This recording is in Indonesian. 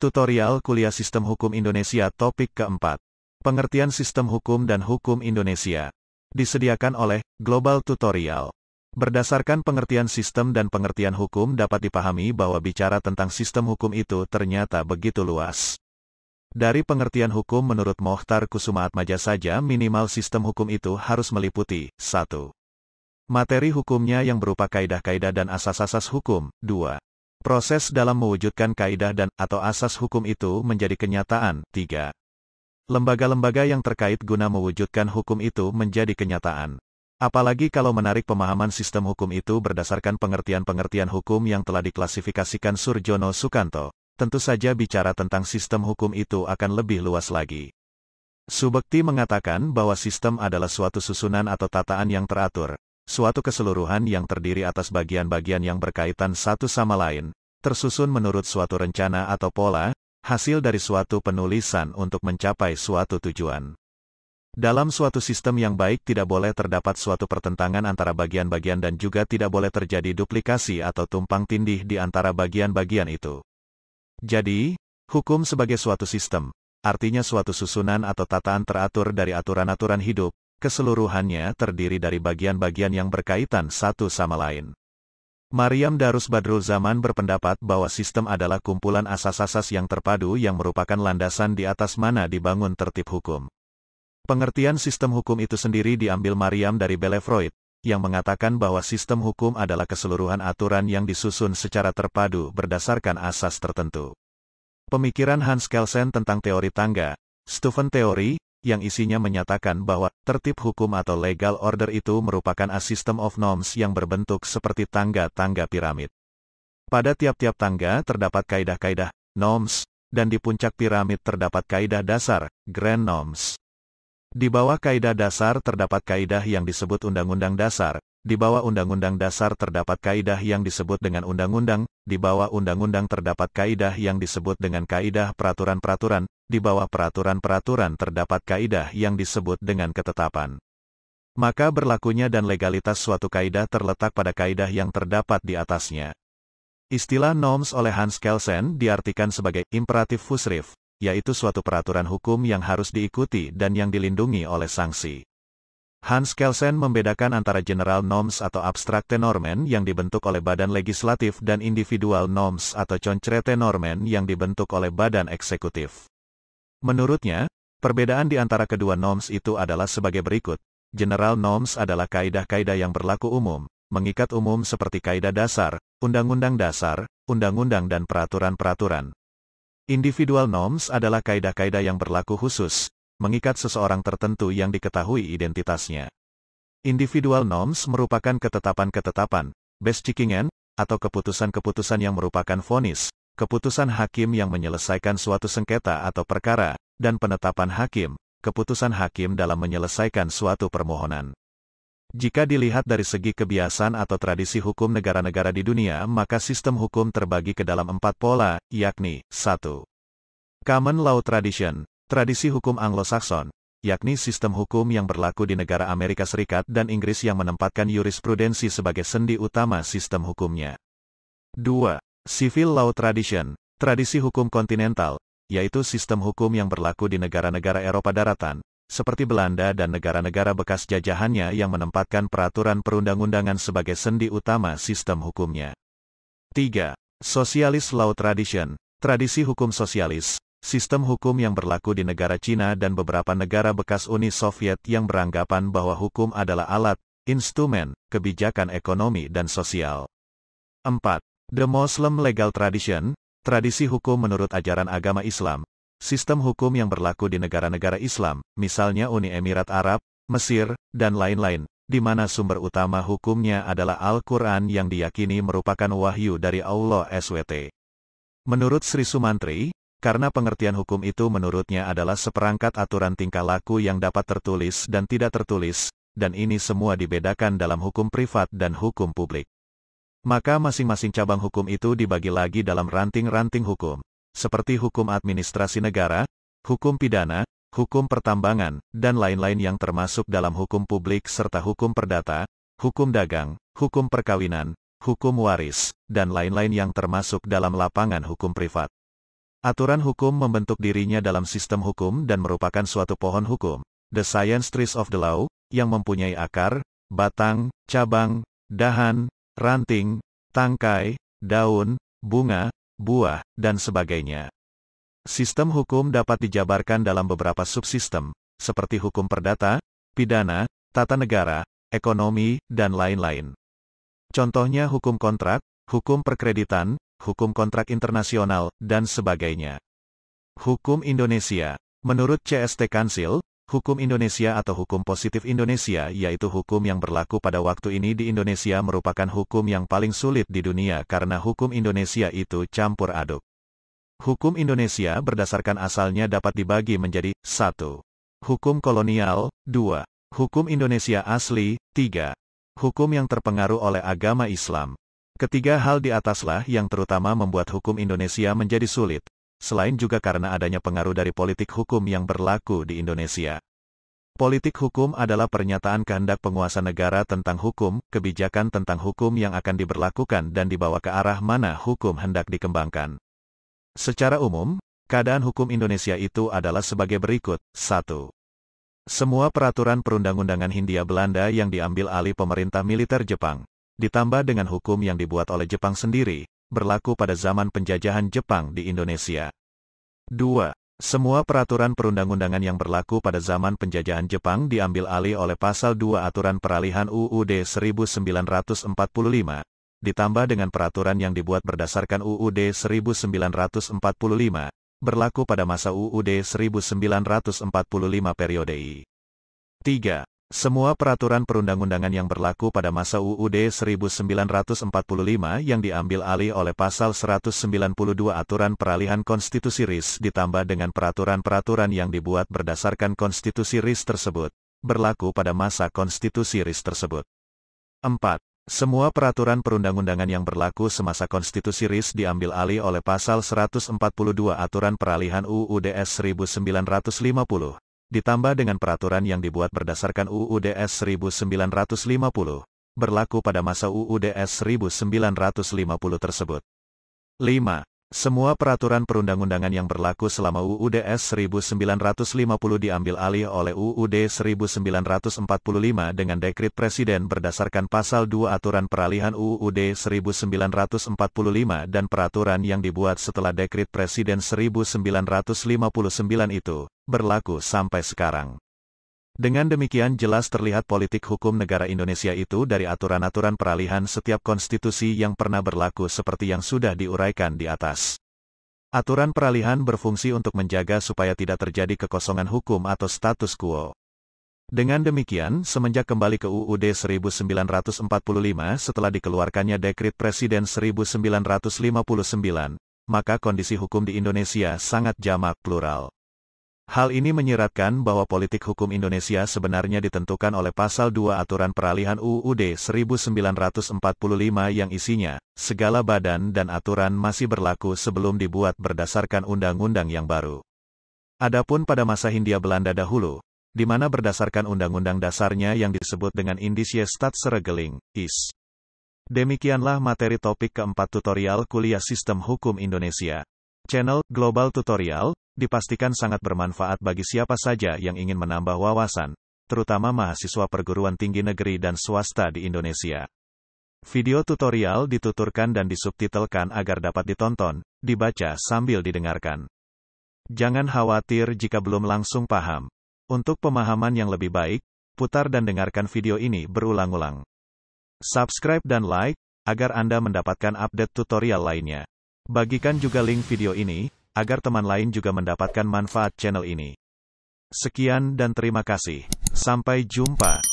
Tutorial Kuliah Sistem Hukum Indonesia Topik keempat. Pengertian Sistem Hukum dan Hukum Indonesia. Disediakan oleh Global Tutorial. Berdasarkan pengertian sistem dan pengertian hukum dapat dipahami bahwa bicara tentang sistem hukum itu ternyata begitu luas. Dari pengertian hukum menurut Mokhtar Kusumaatmadja saja minimal sistem hukum itu harus meliputi 1. Materi hukumnya yang berupa kaidah-kaidah dan asas-asas hukum. 2. Proses dalam mewujudkan kaidah dan atau asas hukum itu menjadi kenyataan. 3. Lembaga-lembaga yang terkait guna mewujudkan hukum itu menjadi kenyataan. Apalagi kalau menarik pemahaman sistem hukum itu berdasarkan pengertian-pengertian hukum yang telah diklasifikasikan Surjono Sukanto, tentu saja bicara tentang sistem hukum itu akan lebih luas lagi. Subekti mengatakan bahwa sistem adalah suatu susunan atau tataan yang teratur, suatu keseluruhan yang terdiri atas bagian-bagian yang berkaitan satu sama lain, tersusun menurut suatu rencana atau pola, hasil dari suatu penulisan untuk mencapai suatu tujuan. Dalam suatu sistem yang baik tidak boleh terdapat suatu pertentangan antara bagian-bagian dan juga tidak boleh terjadi duplikasi atau tumpang tindih di antara bagian-bagian itu. Jadi, hukum sebagai suatu sistem, artinya suatu susunan atau tataan teratur dari aturan-aturan hidup, keseluruhannya terdiri dari bagian-bagian yang berkaitan satu sama lain. Maryam Darus Badrul Zaman berpendapat bahwa sistem adalah kumpulan asas-asas yang terpadu yang merupakan landasan di atas mana dibangun tertib hukum. Pengertian sistem hukum itu sendiri diambil Maryam dari Belefroid, yang mengatakan bahwa sistem hukum adalah keseluruhan aturan yang disusun secara terpadu berdasarkan asas tertentu. Pemikiran Hans Kelsen tentang teori tangga, Stephen Theory, yang isinya menyatakan bahwa tertib hukum atau legal order itu merupakan a system of norms yang berbentuk seperti tangga-tangga piramid. Pada tiap-tiap tangga terdapat kaidah-kaidah, norms, dan di puncak piramid terdapat kaidah dasar, grand norms. Di bawah kaidah dasar terdapat kaidah yang disebut undang-undang dasar, di bawah undang-undang dasar terdapat kaidah yang disebut dengan undang-undang, di bawah undang-undang terdapat kaidah yang disebut dengan kaidah peraturan-peraturan, di bawah peraturan-peraturan terdapat kaidah yang disebut dengan ketetapan. Maka berlakunya dan legalitas suatu kaidah terletak pada kaidah yang terdapat di atasnya. Istilah norms oleh Hans Kelsen diartikan sebagai imperatif Vorschrift, yaitu suatu peraturan hukum yang harus diikuti dan yang dilindungi oleh sanksi. Hans Kelsen membedakan antara general norms atau abstrakte normen yang dibentuk oleh badan legislatif dan individual norms atau concrete normen yang dibentuk oleh badan eksekutif. Menurutnya, perbedaan di antara kedua norms itu adalah sebagai berikut. General norms adalah kaidah-kaidah yang berlaku umum, mengikat umum seperti kaidah dasar, undang-undang dasar, undang-undang dan peraturan-peraturan. Individual norms adalah kaidah-kaidah yang berlaku khusus, mengikat seseorang tertentu yang diketahui identitasnya. Individual norms merupakan ketetapan-ketetapan, beschikingen, atau keputusan-keputusan yang merupakan vonis, keputusan hakim yang menyelesaikan suatu sengketa atau perkara, dan penetapan hakim, keputusan hakim dalam menyelesaikan suatu permohonan. Jika dilihat dari segi kebiasaan atau tradisi hukum negara-negara di dunia, maka sistem hukum terbagi ke dalam 4 pola, yakni 1. Common Law Tradition, tradisi hukum Anglo-Saxon, yakni sistem hukum yang berlaku di negara Amerika Serikat dan Inggris yang menempatkan jurisprudensi sebagai sendi utama sistem hukumnya. 2. Civil Law Tradition, tradisi hukum kontinental, yaitu sistem hukum yang berlaku di negara-negara Eropa daratan, seperti Belanda dan negara-negara bekas jajahannya yang menempatkan peraturan perundang-undangan sebagai sendi utama sistem hukumnya. 3. Socialist Law Tradition, tradisi hukum sosialis, sistem hukum yang berlaku di negara Cina dan beberapa negara bekas Uni Soviet yang beranggapan bahwa hukum adalah alat, instrumen, kebijakan ekonomi dan sosial. 4. The Muslim Legal Tradition, tradisi hukum menurut ajaran agama Islam, sistem hukum yang berlaku di negara-negara Islam, misalnya Uni Emirat Arab, Mesir, dan lain-lain, di mana sumber utama hukumnya adalah Al-Quran yang diyakini merupakan wahyu dari Allah SWT. Menurut Sri Sumantri, karena pengertian hukum itu menurutnya adalah seperangkat aturan tingkah laku yang dapat tertulis dan tidak tertulis, dan ini semua dibedakan dalam hukum privat dan hukum publik. Maka masing-masing cabang hukum itu dibagi lagi dalam ranting-ranting hukum, seperti hukum administrasi negara, hukum pidana, hukum pertambangan, dan lain-lain yang termasuk dalam hukum publik serta hukum perdata, hukum dagang, hukum perkawinan, hukum waris, dan lain-lain yang termasuk dalam lapangan hukum privat. Aturan hukum membentuk dirinya dalam sistem hukum dan merupakan suatu pohon hukum, the science trees of the law, yang mempunyai akar, batang, cabang, dahan, ranting, tangkai, daun, bunga, buah, dan sebagainya. Sistem hukum dapat dijabarkan dalam beberapa subsistem, seperti hukum perdata, pidana, tata negara, ekonomi, dan lain-lain. Contohnya hukum kontrak, hukum perkreditan, hukum kontrak internasional, dan sebagainya. Hukum Indonesia. Menurut CST Kansil, hukum Indonesia atau hukum positif Indonesia yaitu hukum yang berlaku pada waktu ini di Indonesia merupakan hukum yang paling sulit di dunia karena hukum Indonesia itu campur aduk. Hukum Indonesia berdasarkan asalnya dapat dibagi menjadi 1. Hukum kolonial, 2. Hukum Indonesia asli, 3. Hukum yang terpengaruh oleh agama Islam. Ketiga hal di ataslah yang terutama membuat hukum Indonesia menjadi sulit, selain juga karena adanya pengaruh dari politik hukum yang berlaku di Indonesia. Politik hukum adalah pernyataan kehendak penguasa negara tentang hukum, kebijakan tentang hukum yang akan diberlakukan dan dibawa ke arah mana hukum hendak dikembangkan. Secara umum, keadaan hukum Indonesia itu adalah sebagai berikut. 1. Semua peraturan perundang-undangan Hindia Belanda yang diambil alih pemerintah militer Jepang, ditambah dengan hukum yang dibuat oleh Jepang sendiri, berlaku pada zaman penjajahan Jepang di Indonesia. 2. Semua peraturan perundang-undangan yang berlaku pada zaman penjajahan Jepang diambil alih oleh Pasal 2 Aturan Peralihan UUD 1945, ditambah dengan peraturan yang dibuat berdasarkan UUD 1945, berlaku pada masa UUD 1945 periode I. 3. Semua peraturan perundang-undangan yang berlaku pada masa UUD 1945 yang diambil alih oleh Pasal 192 Aturan Peralihan Konstitusi RIS ditambah dengan peraturan-peraturan yang dibuat berdasarkan Konstitusi RIS tersebut, berlaku pada masa Konstitusi RIS tersebut. 4. Semua peraturan perundang-undangan yang berlaku semasa Konstitusi RIS diambil alih oleh Pasal 142 Aturan Peralihan UUDS 1950, ditambah dengan peraturan yang dibuat berdasarkan UUDS 1950, berlaku pada masa UUDS 1950 tersebut. 5. Semua peraturan perundang-undangan yang berlaku selama UUDS 1950 diambil alih oleh UUD 1945 dengan dekret Presiden berdasarkan Pasal 2 Aturan Peralihan UUD 1945 dan peraturan yang dibuat setelah dekret Presiden 1959 itu, berlaku sampai sekarang. Dengan demikian jelas terlihat politik hukum negara Indonesia itu dari aturan-aturan peralihan setiap konstitusi yang pernah berlaku seperti yang sudah diuraikan di atas. Aturan peralihan berfungsi untuk menjaga supaya tidak terjadi kekosongan hukum atau status quo. Dengan demikian, semenjak kembali ke UUD 1945 setelah dikeluarkannya dekret Presiden 1959, maka kondisi hukum di Indonesia sangat jamak plural. Hal ini menyiratkan bahwa politik hukum Indonesia sebenarnya ditentukan oleh Pasal 2 Aturan Peralihan UUD 1945 yang isinya, segala badan dan aturan masih berlaku sebelum dibuat berdasarkan undang-undang yang baru. Adapun pada masa Hindia Belanda dahulu, di mana berdasarkan undang-undang dasarnya yang disebut dengan Indische Stadsregeling, IS. Demikianlah materi topik keempat tutorial kuliah Sistem Hukum Indonesia. Channel Global Tutorial dipastikan sangat bermanfaat bagi siapa saja yang ingin menambah wawasan, terutama mahasiswa perguruan tinggi negeri dan swasta di Indonesia. Video tutorial dituturkan dan disubtitelkan agar dapat ditonton, dibaca sambil didengarkan. Jangan khawatir jika belum langsung paham. Untuk pemahaman yang lebih baik, putar dan dengarkan video ini berulang-ulang. Subscribe dan like, agar Anda mendapatkan update tutorial lainnya. Bagikan juga link video ini, agar teman lain juga mendapatkan manfaat channel ini. Sekian dan terima kasih. Sampai jumpa.